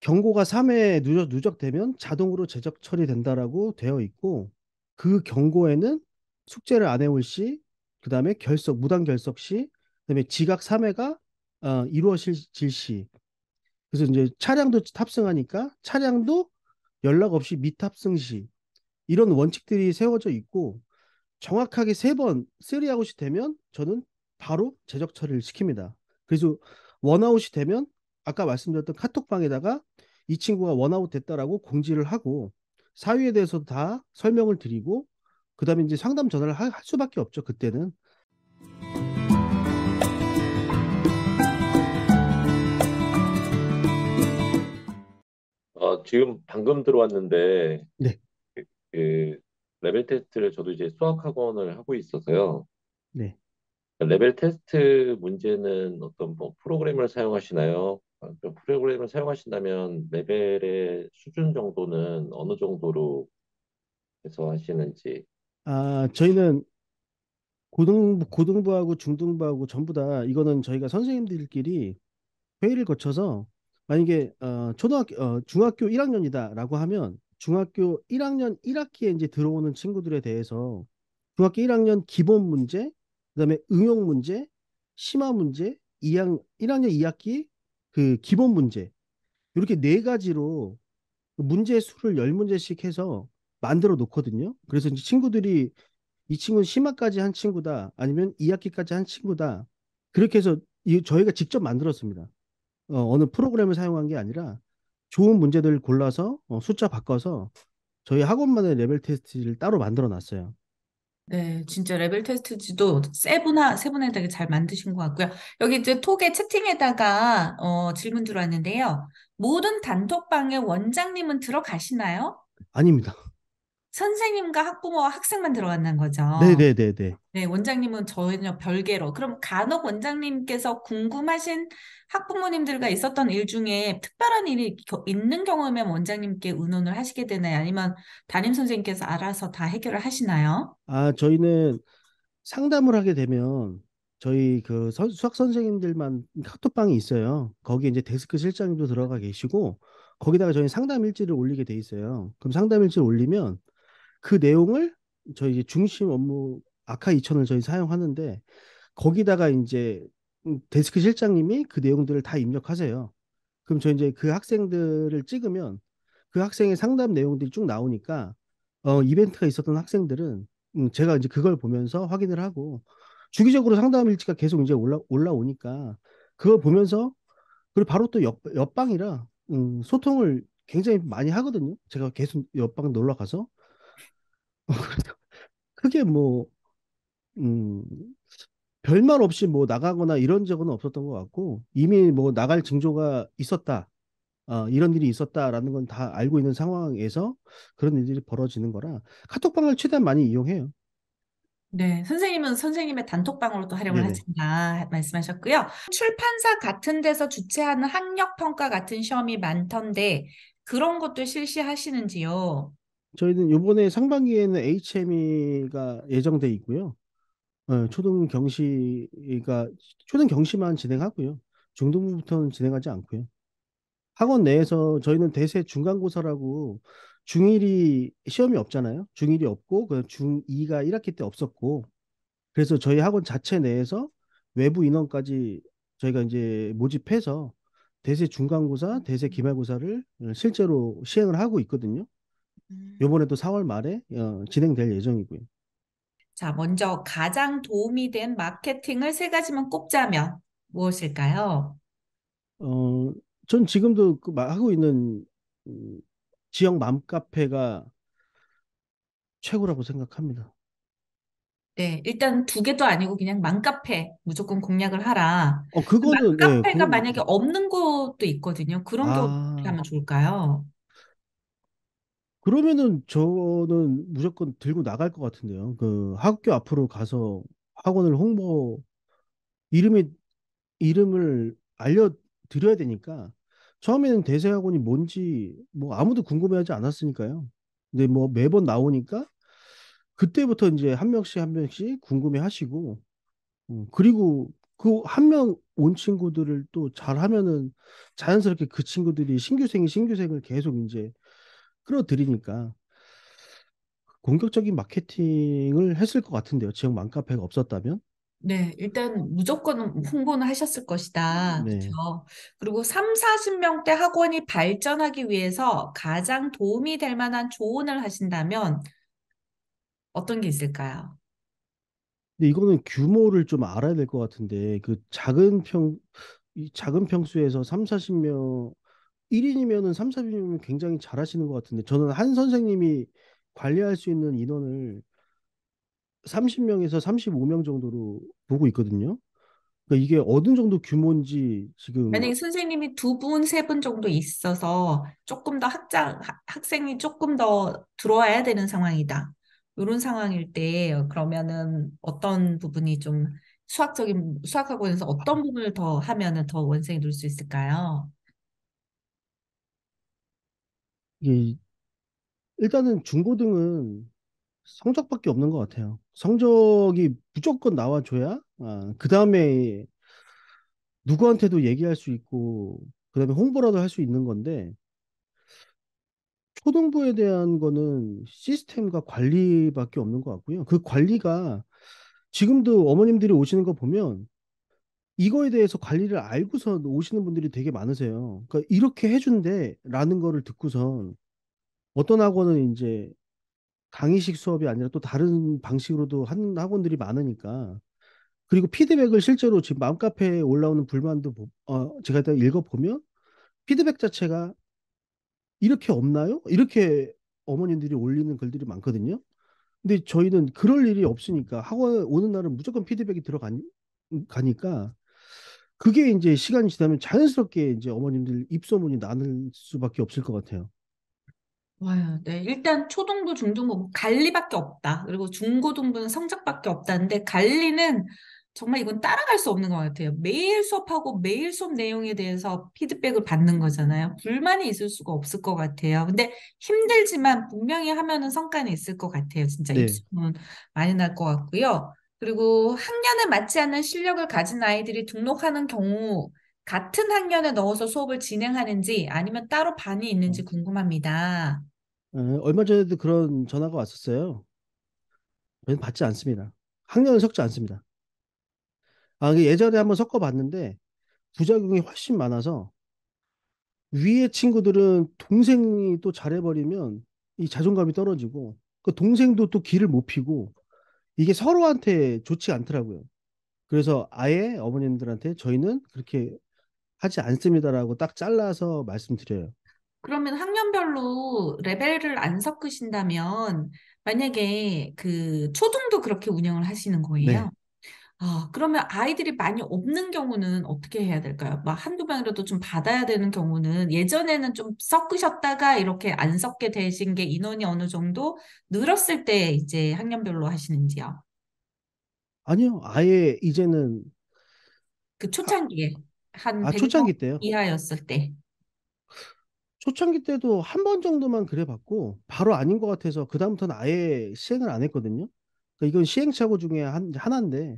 경고가 3회 누적되면 자동으로 제적 처리된다라고 되어 있고 그 경고에는 숙제를 안 해올 시, 그다음에 무단 결석 시, 그다음에 지각 3회가 이루어질 시. 그래서 이제 차량도 탑승하니까 차량도 연락 없이 미탑승 시 이런 원칙들이 세워져 있고 정확하게 3번 쓰리아웃이 되면 저는 바로 제적 처리를 시킵니다. 그래서 원아웃이 되면 아까 말씀드렸던 카톡방에다가 이 친구가 원아웃 됐다라고 공지를 하고 사유에 대해서도 다 설명을 드리고 그다음에 이제 상담 전화를 할 수밖에 없죠. 그때는. 지금 방금 들어왔는데, 네, 그, 레벨 테스트를 저도 이제 수학 학원을 하고 있어서요. 네. 레벨 테스트 문제는 어떤 뭐 프로그램을 사용하시나요? 그 프로그램을 사용하신다면 레벨의 수준 정도는 어느 정도로 해서 하시는지. 저희는 고등부하고 중등부하고 전부 다 이거는 저희가 선생님들끼리 회의를 거쳐서 만약에 중학교 1학년이다라고 하면 중학교 1학년 1학기에 이제 들어오는 친구들에 대해서 중학교 1학년 기본 문제, 그다음에 응용 문제, 심화 문제, 1학년 2학기 그 기본 문제 이렇게 네 가지로 문제 수를 10문제씩 해서 만들어 놓거든요. 그래서 이제 친구들이 이 친구는 심화까지 한 친구다 아니면 2학기까지 한 친구다 그렇게 해서 저희가 직접 만들었습니다. 어느 프로그램을 사용한 게 아니라 좋은 문제들을 골라서 숫자 바꿔서 저희 학원만의 레벨 테스트를 따로 만들어 놨어요. 네, 진짜 레벨 테스트지도 세분화되게 잘 만드신 것 같고요. 여기 이제 톡에 채팅에다가 질문 들어왔는데요. 모든 단톡방에 원장님은 들어가시나요? 아닙니다. 선생님과 학부모와 학생만 들어간다는 거죠. 네네네네. 네, 원장님은 전혀 별개로. 그럼 간혹 원장님께서 궁금하신 학부모님들과 있었던 일 중에 특별한 일이 있는 경우면 원장님께 의논을 하시게 되나요? 아니면 담임 선생님께서 알아서 다 해결을 하시나요? 저희는 상담을 하게 되면 저희 그 수학 선생님들만 카톡방이 있어요. 거기에 이제 데스크 실장님도 들어가 계시고 거기다가 저희 상담 일지를 올리게 돼 있어요. 그럼 상담 일지를 올리면 그 내용을 저희 이제 중심 업무 아카 2000을 저희 사용하는데 거기다가 이제 데스크 실장님이 그 내용들을 다 입력하세요. 그럼 저 이제 그 학생들을 찍으면 그 학생의 상담 내용들이 쭉 나오니까 이벤트가 있었던 학생들은 제가 이제 그걸 보면서 확인을 하고 주기적으로 상담 일지가 계속 이제 올라오니까 그걸 보면서 그리고 바로 또 옆방이라 소통을 굉장히 많이 하거든요. 제가 계속 옆방 놀러 가서 크게 뭐 음, 별말 없이 뭐 나가거나 이런 적은 없었던 것 같고 이미 뭐 나갈 징조가 있었다. 이런 일이 있었다라는 건 다 알고 있는 상황에서 그런 일들이 벌어지는 거라 카톡방을 최대한 많이 이용해요. 네, 선생님은 선생님의 단톡방으로 또 활용을 네네. 하신다 말씀하셨고요. 출판사 같은 데서 주최하는 학력평가 같은 시험이 많던데 그런 것도 실시하시는지요? 저희는 이번에 상반기에는 HME가 예정돼 있고요. 초등 경시만 진행하고요. 중등부부터는 진행하지 않고요. 학원 내에서 저희는 대세 중간고사라고 중1이 시험이 없잖아요. 중1이 없고 그 중2가 1학기 때 없었고 그래서 저희 학원 자체 내에서 외부 인원까지 저희가 이제 모집해서 대세 중간고사, 대세 기말고사를 실제로 시행을 하고 있거든요. 요번에도 4월 말에 진행될 예정이고요. 자, 먼저 가장 도움이 된 마케팅을 세 가지만 꼽자면 무엇일까요? 어, 전 지금도 하고 있는 음, 지역 맘카페가 최고라고 생각합니다. 네, 일단 두 개도 아니고 그냥 맘카페 무조건 공략을 하라. 그거는 예, 맘카페가 만약에 없는 곳도 있거든요. 그런 경우 어떻게 아, 하면 좋을까요? 그러면은 저는 무조건 들고 나갈 것 같은데요. 그 학교 앞으로 가서 학원을 이름이 이름을 알려드려야 되니까 처음에는 대세학원이 뭔지 뭐 아무도 궁금해하지 않았으니까요. 근데 뭐 매번 나오니까 그때부터 이제 한 명씩 한 명씩 궁금해하시고 그리고 그 한 명 온 친구들을 또 잘하면은 자연스럽게 그 친구들이 신규생을 계속 이제 끌어들이니까 공격적인 마케팅을 했을 것 같은데요. 지역 맘카페가 없었다면. 네, 일단 무조건 홍보는 하셨을 것이다. 네. 그렇죠. 그리고 3, 40명대 학원이 발전하기 위해서 가장 도움이 될 만한 조언을 하신다면 어떤 게 있을까요? 근데 이거는 규모를 좀 알아야 될 것 같은데 이 작은 평수에서 3, 40명 1인이면은 3, 40명이면 굉장히 잘하시는 것 같은데 저는 한 선생님이 관리할 수 있는 인원을 30명에서 35명 정도로 보고 있거든요. 그러니까 이게 어느 정도 규모인지 지금 만약에 선생님이 두 분, 세 분 정도 있어서 조금 더 학생이 조금 더 들어와야 되는 상황이다. 이런 상황일 때, 그러면은 어떤 부분이 좀 수학학원에서 어떤 부분을 더 하면은 더 원생이 늘 수 있을까요? 이게 일단은 중고등은 성적밖에 없는 것 같아요. 성적이 무조건 나와줘야 그 다음에 누구한테도 얘기할 수 있고 그다음에 홍보라도 할 수 있는 건데 초등부에 대한 거는 시스템과 관리밖에 없는 것 같고요. 그 관리가 지금도 어머님들이 오시는 거 보면 이거에 대해서 관리를 알고서 오시는 분들이 되게 많으세요. 그러니까 이렇게 해준대라는 거를 듣고선 어떤 학원은 이제 강의식 수업이 아니라 또 다른 방식으로도 하는 학원들이 많으니까 그리고 피드백을 실제로 지금 맘카페에 올라오는 불만도 제가 일단 읽어보면 피드백 자체가 이렇게 없나요? 이렇게 어머님들이 올리는 글들이 많거든요. 근데 저희는 그럴 일이 없으니까 학원 오는 날은 무조건 피드백이 가니까 그게 이제 시간이 지나면 자연스럽게 이제 어머님들 입소문이 나는 수밖에 없을 것 같아요. 와, 네. 일단 초등부, 중등부 뭐 관리밖에 없다. 그리고 중고등부는 성적밖에 없다는데 관리는 정말 이건 따라갈 수 없는 것 같아요. 매일 수업하고 매일 수업 내용에 대해서 피드백을 받는 거잖아요. 불만이 있을 수가 없을 것 같아요. 근데 힘들지만 분명히 하면은 성과는 있을 것 같아요. 진짜 네. 입소문 많이 날 것 같고요. 그리고 학년에 맞지 않는 실력을 가진 아이들이 등록하는 경우 같은 학년에 넣어서 수업을 진행하는지 아니면 따로 반이 있는지 궁금합니다. 얼마 전에도 그런 전화가 왔었어요. 저는 받지 않습니다. 학년은 섞지 않습니다. 그 예전에 한번 섞어봤는데 부작용이 훨씬 많아서 위에 친구들은 동생이 또 잘해버리면 이 자존감이 떨어지고 그 동생도 또 길을 못 피고 이게 서로한테 좋지 않더라고요. 그래서 아예 어머님들한테 저희는 그렇게 하지 않습니다라고 딱 잘라서 말씀드려요. 그러면 학년별로 레벨을 안 섞으신다면 만약에 그 초등도 그렇게 운영을 하시는 네. 거예요? 아, 그러면 아이들이 많이 없는 경우는 어떻게 해야 될까요? 막 한두 명이라도 좀 받아야 되는 경우는 예전에는 좀 섞으셨다가 이렇게 안 섞게 되신 게 인원이 어느 정도 늘었을 때 이제 학년별로 하시는지요? 아니요. 아예 이제는 그 하- 초창기에 한 100명 초창기 때요. 이하였을 때. 초창기 때도 한 번 정도만 그래 봤고 바로 아닌 것 같아서 그다음부터는 아예 시행을 안 했거든요. 그러니까 이건 시행착오 중에 하나인데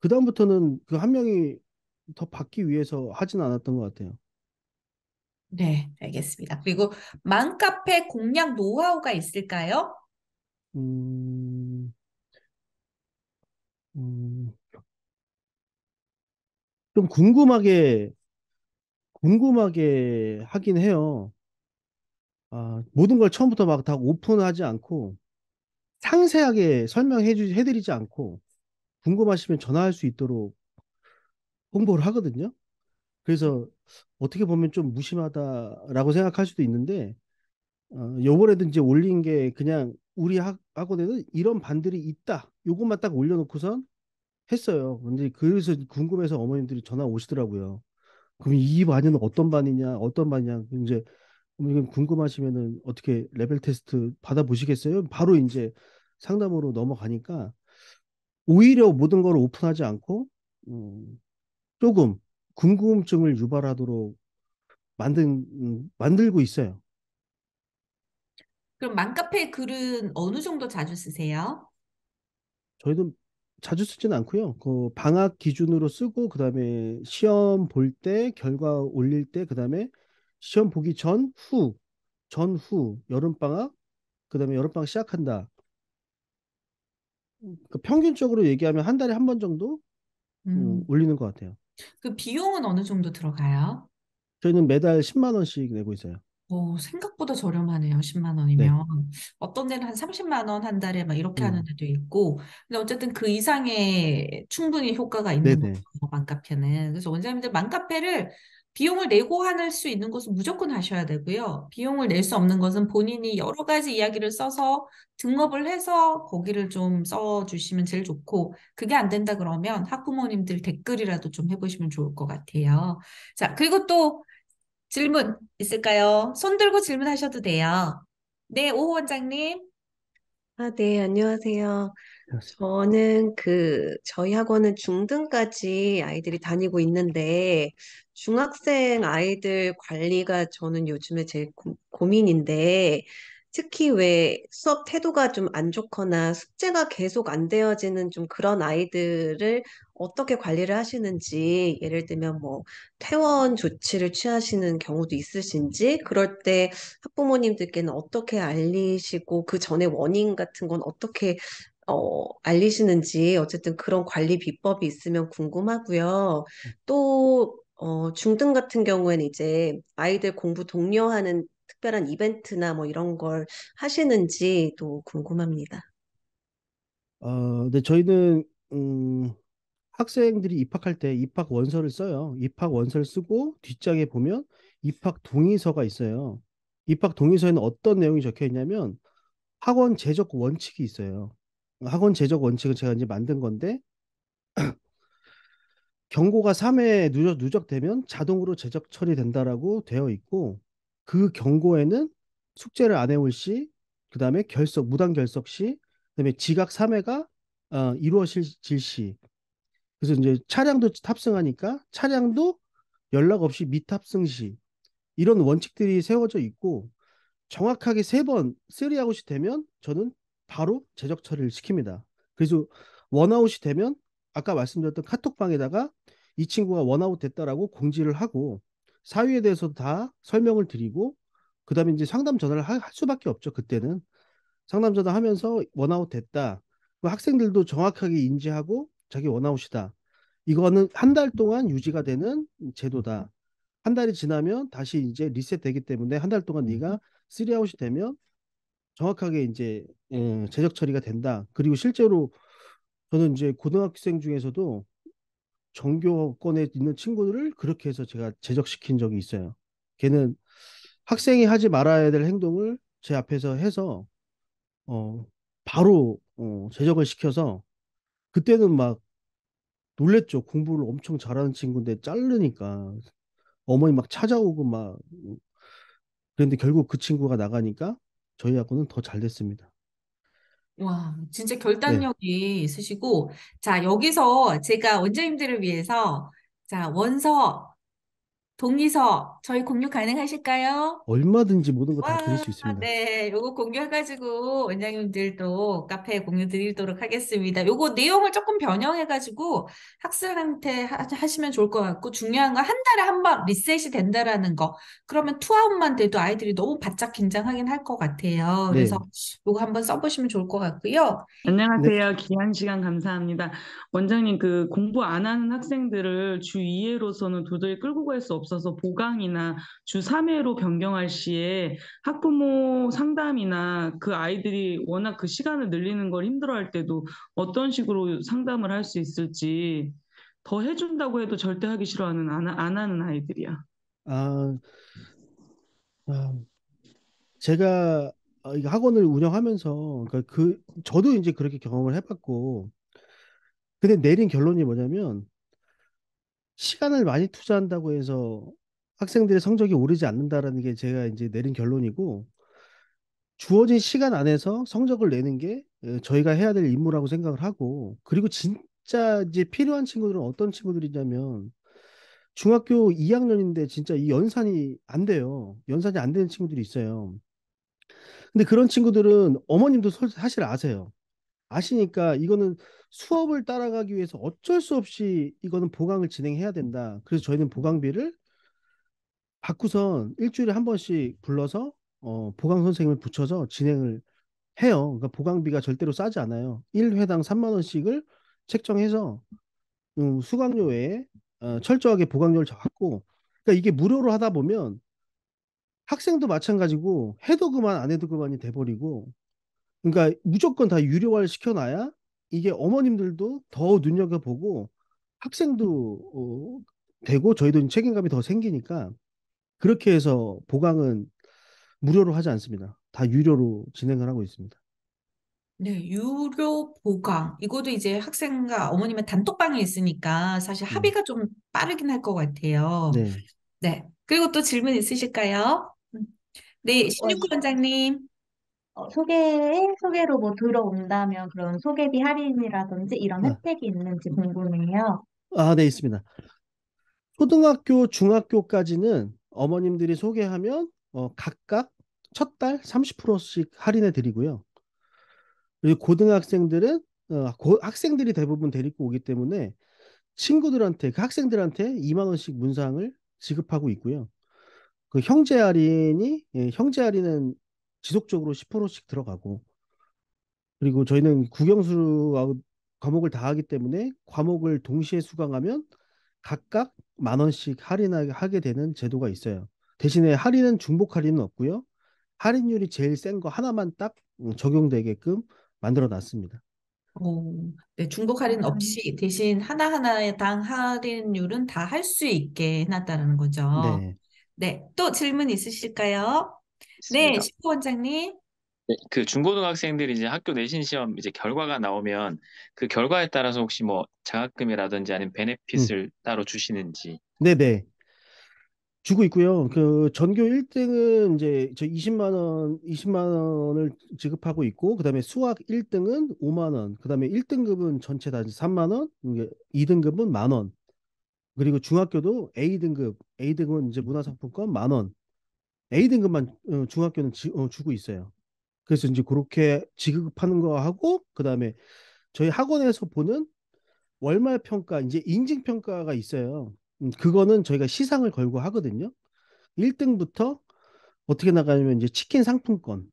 그다음부터는 그 한 명이 더 받기 위해서 하진 않았던 것 같아요. 네, 알겠습니다. 그리고 맘카페 공략 노하우가 있을까요? 음, 음, 좀 궁금하게 하긴 해요. 모든 걸 처음부터 막 다 오픈하지 않고 상세하게 해드리지 않고 궁금하시면 전화할 수 있도록 홍보를 하거든요. 그래서 어떻게 보면 좀 무심하다라고 생각할 수도 있는데 요번에도 이제 올린 게 그냥 우리 학원에는 이런 반들이 있다. 요것만 딱 올려놓고선 했어요. 근데 그래서 궁금해서 어머님들이 전화 오시더라고요. 그럼 이 반은 어떤 반이냐, 어떤 반이냐. 이제 어머님 궁금하시면은 어떻게 레벨 테스트 받아보시겠어요? 바로 이제 상담으로 넘어가니까 오히려 모든 걸 오픈하지 않고 조금 궁금증을 유발하도록 만들고 있어요. 그럼 맘카페 글은 어느 정도 자주 쓰세요? 저희도 자주 쓰진 않고요. 그 방학 기준으로 쓰고 그다음에 시험 볼 때 결과 올릴 때 그다음에 시험 보기 전후 여름방학 그다음에 여름방학 시작한다. 그 평균적으로 얘기하면 한 달에 한 번 정도 음, 올리는 것 같아요. 그 비용은 어느 정도 들어가요? 저희는 매달 10만 원씩 내고 있어요. 생각보다 저렴하네요. 10만 네. 원이면. 어떤 데는 한 30만 원 한 달에 막 이렇게 하는 음. 데도 있고. 근데 어쨌든 그 이상의 충분히 효과가 있는 거죠. 네네. 맘카페는. 그래서 원장님들 맘카페를 비용을 내고 할 수 있는 것은 무조건 하셔야 되고요. 비용을 낼 수 없는 것은 본인이 여러 가지 이야기를 써서 등업을 해서 거기를 좀 써주시면 제일 좋고, 그게 안 된다 그러면 학부모님들 댓글이라도 좀 해보시면 좋을 것 같아요. 자, 그리고 또 질문 있을까요? 손 들고 질문하셔도 돼요. 네, 오 원장님. 아, 네, 안녕하세요. 저는 저희 학원은 중등까지 아이들이 다니고 있는데, 중학생 아이들 관리가 저는 요즘에 제일 고민인데, 특히 왜 수업 태도가 좀 안 좋거나 숙제가 계속 안 되어지는 좀 그런 아이들을 어떻게 관리를 하시는지, 예를 들면 뭐, 퇴원 조치를 취하시는 경우도 있으신지, 그럴 때 학부모님들께는 어떻게 알리시고, 그 전에 원인 같은 건 어떻게 알리시는지 어쨌든 그런 관리 비법이 있으면 궁금하고요. 또 중등 같은 경우에는 이제 아이들 공부 독려하는 특별한 이벤트나 뭐 이런 걸 하시는지도 궁금합니다. 네, 저희는 학생들이 입학할 때 입학 원서를 써요. 입학 원서를 쓰고 뒷장에 보면 입학 동의서가 있어요. 입학 동의서에는 어떤 내용이 적혀 있냐면 학원 제적 원칙이 있어요. 학원 제적 원칙은 제가 이제 만든 건데 경고가 3회 누적되면 자동으로 제적 처리된다라고 되어 있고 그 경고에는 숙제를 안 해올 시, 그다음에 무단 결석 시, 그다음에 지각 3회가 이루어질 시. 그래서 이제 차량도 탑승하니까 차량도 연락 없이 미탑승 시 이런 원칙들이 세워져 있고 정확하게 3번 쓰리아웃이 되면 저는 바로 제적 처리를 시킵니다. 그래서 원아웃이 되면 아까 말씀드렸던 카톡방에다가 이 친구가 원아웃 됐다라고 공지를 하고 사유에 대해서 다 설명을 드리고 그다음에 이제 상담 전화를 할 수밖에 없죠. 그때는 상담 전화하면서 원아웃 됐다. 그 학생들도 정확하게 인지하고 자기 원아웃이다. 이거는 한 달 동안 유지가 되는 제도다. 한 달이 지나면 다시 이제 리셋되기 때문에 한 달 동안 네가 쓰리아웃이 되면 정확하게 이제 제적 처리가 된다. 그리고 실제로 저는 이제 고등학생 중에서도 전교권에 있는 친구들을 그렇게 해서 제가 제적시킨 적이 있어요. 걔는 학생이 하지 말아야 될 행동을 제 앞에서 해서 어, 바로 제적을 시켜서 그때는 막 놀랬죠. 공부를 엄청 잘하는 친구인데 자르니까 어머니 막 찾아오고 막 그런데 결국 그 친구가 나가니까 저희하고는 더 잘 됐습니다. 와, 진짜 네. 결단력이 있으시고, 자, 여기서 제가 원장님들을 위해서, 자, 원서, 동의서, 저희 공유 가능하실까요? 얼마든지 모든 거 다 드릴 와, 수 있습니다. 네. 요거 공유해가지고 원장님들도 카페에 공유 드리도록 하겠습니다. 요거 내용을 조금 변형해가지고 학생한테 하시면 좋을 것 같고 중요한 건 한 달에 한 번 리셋이 된다라는 거. 그러면 투아웃만 돼도 아이들이 너무 바짝 긴장하긴 할 것 같아요. 그래서 네. 요거 한번 써보시면 좋을 것 같고요. 네. 안녕하세요. 귀한 시간 감사합니다. 원장님, 그 공부 안 하는 학생들을 주 2회로서는 도저히 끌고 갈 수 없어서 보강이나 주 3회로 변경할 시에 학부모 상담이나 그 아이들이 워낙 그 시간을 늘리는 걸 힘들어할 때도 어떤 식으로 상담을 할 수 있을지 더 해준다고 해도 절대 하기 싫어하는 안 하는 아이들이야. 아, 아, 제가 이거 학원을 운영하면서 그러니까 저도 이제 그렇게 경험을 해봤고 근데 내린 결론이 뭐냐면 시간을 많이 투자한다고 해서 학생들의 성적이 오르지 않는다라는 게 제가 이제 내린 결론이고 주어진 시간 안에서 성적을 내는 게 저희가 해야 될 임무라고 생각을 하고 그리고 진짜 이제 필요한 친구들은 어떤 친구들이냐면 중학교 2학년인데 진짜 이 연산이 안 돼요. 연산이 안 되는 친구들이 있어요. 근데 그런 친구들은 어머님도 사실 아세요. 아시니까 이거는 수업을 따라가기 위해서 어쩔 수 없이 이거는 보강을 진행해야 된다. 그래서 저희는 보강비를 받고선 일주일에 한 번씩 불러서 보강 선생님을 붙여서 진행을 해요. 그러니까 보강비가 절대로 싸지 않아요. 1회당 3만 원씩을 책정해서 수강료 외에 철저하게 보강료를 받고, 그러니까 이게 무료로 하다 보면 학생도 마찬가지고 해도 그만 안 해도 그만이 돼버리고, 그러니까 무조건 다 유료화를 시켜놔야 이게 어머님들도 더 눈여겨보고 학생도 되고 저희도 책임감이 더 생기니까 그렇게 해서 보강은 무료로 하지 않습니다. 다 유료로 진행을 하고 있습니다. 네, 유료 보강. 이것도 이제 학생과 어머님의 단톡방에 있으니까 사실 네. 합의가 좀 빠르긴 할 것 같아요. 네. 네. 그리고 또 질문 있으실까요? 네, 어, 신유쿠 원장님. 소개로 뭐 들어온다면 그런 소개비 할인이라든지 이런 아, 혜택이 있는지 궁금해요. 네, 있습니다. 초등학교, 중학교까지는 어머님들이 소개하면 각각 첫 달 30%씩 할인해 드리고요. 그리고 고등학생들은 학생들이 대부분 데리고 오기 때문에 친구들한테 그 학생들한테 2만 원씩 문상을 지급하고 있고요. 그 형제 할인은 지속적으로 10%씩 들어가고, 그리고 저희는 국영수 과목을 다 하기 때문에 과목을 동시에 수강하면 각각 만 원씩 할인하게 되는 제도가 있어요. 대신에 할인은 중복 할인은 없고요. 할인율이 제일 센 거 하나만 딱 적용되게끔 만들어 놨습니다. 네, 중복 할인 음, 없이 대신 하나하나당 할인율은 다 할 수 있게 해놨다는 거죠. 네. 네, 또 질문 있으실까요? 네, 있습니다. 신유쿠 원장님. 네, 그 중고등학생들이 이제 학교 내신 시험 이제 결과가 나오면 그 결과에 따라서 혹시 뭐 장학금이라든지 아니면 음. 베네핏을 따로 주시는지. 네네. 주고 있고요. 그 전교 1등은 이제 저 20만 원을 지급하고 있고, 그다음에 수학 1등은 5만 원, 그다음에 1등급은 전체 다 3만 원, 이게 2등급은 만 원, 그리고 중학교도 A등급은 이제 문화상품권 만 원, A등급만 중학교는 주고 있어요. 그래서 이제 그렇게 지급하는 거 하고, 그다음에 저희 학원에서 보는 월말 평가, 이제 인증 평가가 있어요. 그거는 저희가 시상을 걸고 하거든요. 1등부터 어떻게 나가냐면 이제 치킨 상품권,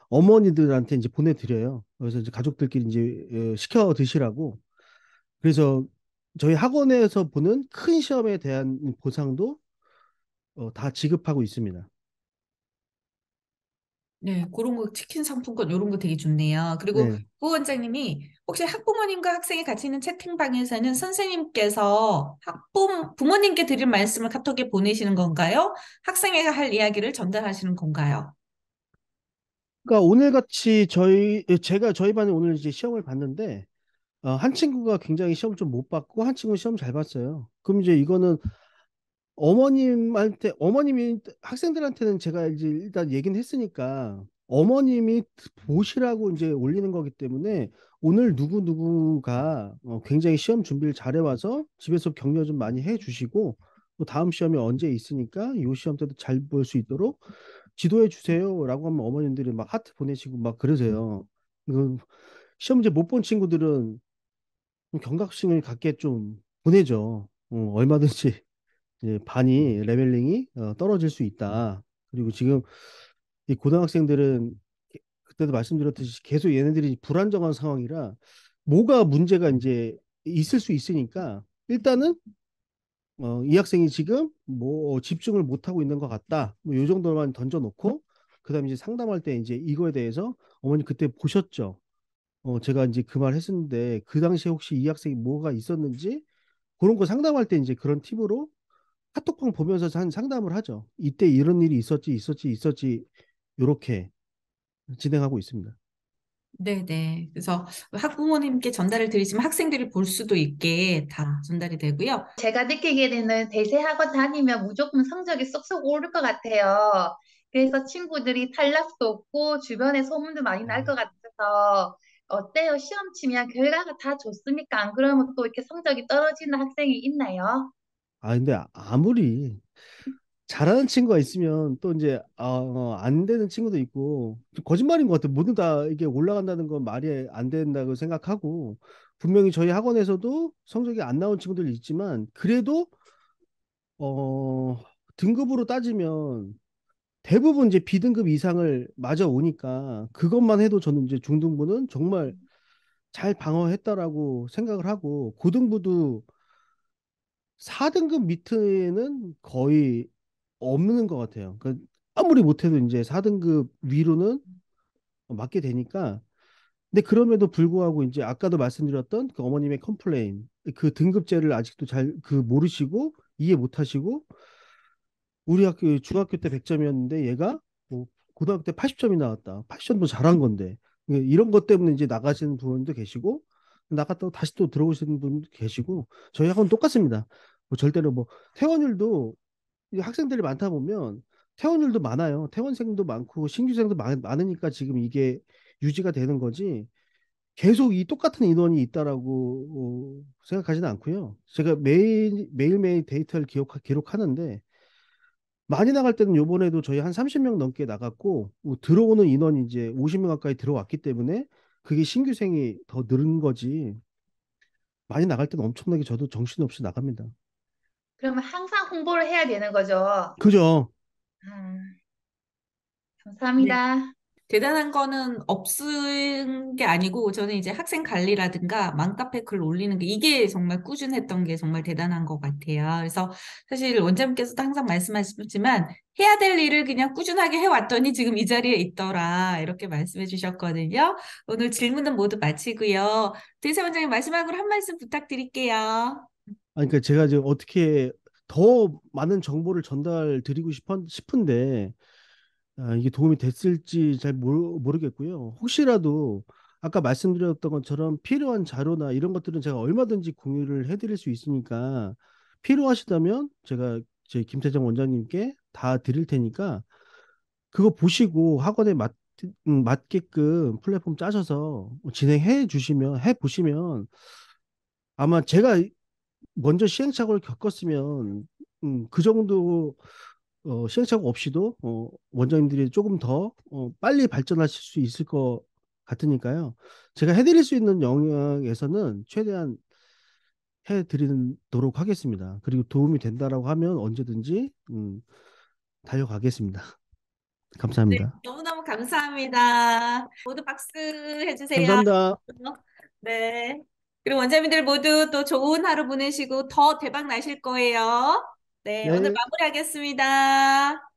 어머니들한테 이제 보내드려요. 그래서 이제 가족들끼리 이제 시켜 드시라고. 그래서 저희 학원에서 보는 큰 시험에 대한 보상도 다 지급하고 있습니다. 네, 그런 거 치킨 상품권 이런 거 되게 좋네요. 그리고 네. 부원장님이 혹시 학부모님과 학생이 같이 있는 채팅방에서는 선생님께서 부모님께 드릴 말씀을 카톡에 보내시는 건가요? 학생회가 할 이야기를 전달하시는 건가요? 그러니까 오늘 같이 제가 저희 반에 오늘 이제 시험을 봤는데 한 친구가 굉장히 시험 좀 못 봤고 한 친구 시험 잘 봤어요. 그럼 이제 이거는 어머님이 학생들한테는 제가 이제 일단 얘기는 했으니까 어머님이 보시라고 이제 올리는 거기 때문에 오늘 누구누구가 굉장히 시험 준비를 잘해 와서 집에서 격려 좀 많이 해 주시고 또 다음 시험이 언제 있으니까 이 시험 때도 잘 볼 수 있도록 지도해 주세요라고 하면 어머님들이 막 하트 보내시고 막 그러세요. 이거 시험 문제 못 본 친구들은 좀 경각심을 갖게 좀 보내죠. 얼마든지 이제 반이 레벨링이 떨어질 수 있다. 그리고 지금 이 고등학생들은 그때도 말씀드렸듯이 계속 얘네들이 불안정한 상황이라 뭐가 문제가 이제 있을 수 있으니까 일단은 이 학생이 지금 뭐 집중을 못 하고 있는 것 같다. 뭐 요 정도만 던져놓고 그다음에 이제 상담할 때 이제 이거에 대해서 어머니 그때 보셨죠? 제가 이제 그 말 했었는데 그 당시에 혹시 이 학생이 뭐가 있었는지 그런 거 상담할 때 이제 그런 팁으로 카톡방 보면서 한 상담을 하죠. 이때 이런 일이 있었지, 요렇게 진행하고 있습니다. 네네. 그래서 학부모님께 전달을 드리지만 학생들이 볼 수도 있게 다 전달이 되고요. 제가 느끼기에는 대세학원 다니면 무조건 성적이 쏙쏙 오를 것 같아요. 그래서 친구들이 탈락도 없고 주변에 소문도 많이 날 것 같아서 어때요? 시험 치면 결과가 다 좋습니까? 안 그러면 또 이렇게 성적이 떨어지는 학생이 있나요? 근데 아무리 잘하는 친구가 있으면 또 이제 안 되는 친구도 있고 좀 거짓말인 것 같아요. 모두 다 이게 올라간다는 건 말이 안 된다고 생각하고 분명히 저희 학원에서도 성적이 안 나온 친구들 있지만 그래도 어 등급으로 따지면 대부분 이제 B등급 이상을 맞아 오니까 그것만 해도 저는 이제 중등부는 정말 잘 방어했다라고 생각을 하고 고등부도 4등급 밑에는 거의 없는 것 같아요. 그러니까 아무리 못해도 이제 4등급 위로는 맞게 되니까. 근데 그럼에도 불구하고 이제 아까도 말씀드렸던 그 어머님의 컴플레인, 그 등급제를 아직도 잘 그 모르시고 이해 못하시고 우리 학교 중학교 때 100점이었는데 얘가 뭐 고등학교 때 80점이 나왔다. 80점도 잘한 건데 이런 것 때문에 이제 나가시는 분도 계시고 나갔다가 다시 또 들어오시는 분도 계시고 저희 학원 똑같습니다. 뭐 절대로 뭐 퇴원율도 이 학생들이 많다 보면 퇴원율도 많아요. 퇴원생도 많고 신규생도 많으니까 지금 이게 유지가 되는 거지. 계속 이 똑같은 인원이 있다라고 생각하지는 않고요. 제가 매일매일 데이터를 기록하는데 많이 나갈 때는 요번에도 저희 한 30명 넘게 나갔고 들어오는 인원이 이제 50명 가까이 들어왔기 때문에 그게 신규생이 더 늘은 거지. 많이 나갈 때는 엄청나게 저도 정신없이 나갑니다. 그러면 항상 홍보를 해야 되는 거죠. 그죠? 아, 네. 감사합니다. 대단한 거는 없은 게 아니고 저는 이제 학생 관리라든가 맘카페 글 올리는 게 이게 정말 꾸준했던 게 정말 대단한 것 같아요. 그래서 사실 원장님께서도 항상 말씀하시지만 해야 될 일을 그냥 꾸준하게 해왔더니 지금 이 자리에 있더라 이렇게 말씀해 주셨거든요. 오늘 질문은 모두 마치고요. 대세 원장님 마지막으로 한 말씀 부탁드릴게요. 아니, 그러니까 제가 지금 어떻게 더 많은 정보를 전달 드리고 싶은데 이게 도움이 됐을지 잘 모르겠고요. 혹시라도 아까 말씀드렸던 것처럼 필요한 자료나 이런 것들은 제가 얼마든지 공유를 해드릴 수 있으니까 필요하시다면 제가 저희 김태정 원장님께 다 드릴 테니까 그거 보시고 학원에 맞게끔 플랫폼 짜셔서 진행해 주시면 해 보시면 아마 제가 먼저 시행착오를 겪었으면 그 정도 시행착오 없이도 원장님들이 조금 더 빨리 발전하실 수 있을 것 같으니까요. 제가 해드릴 수 있는 영역에서는 최대한 해드리도록 하겠습니다. 그리고 도움이 된다라고 하면 언제든지 달려가겠습니다. 네, 감사합니다. 너무너무 감사합니다. 모두 박수 해주세요. 감사합니다. 네. 그리고 원장님들 모두 또 좋은 하루 보내시고 더 대박 나실 거예요. 네, 오늘 네. 마무리하겠습니다.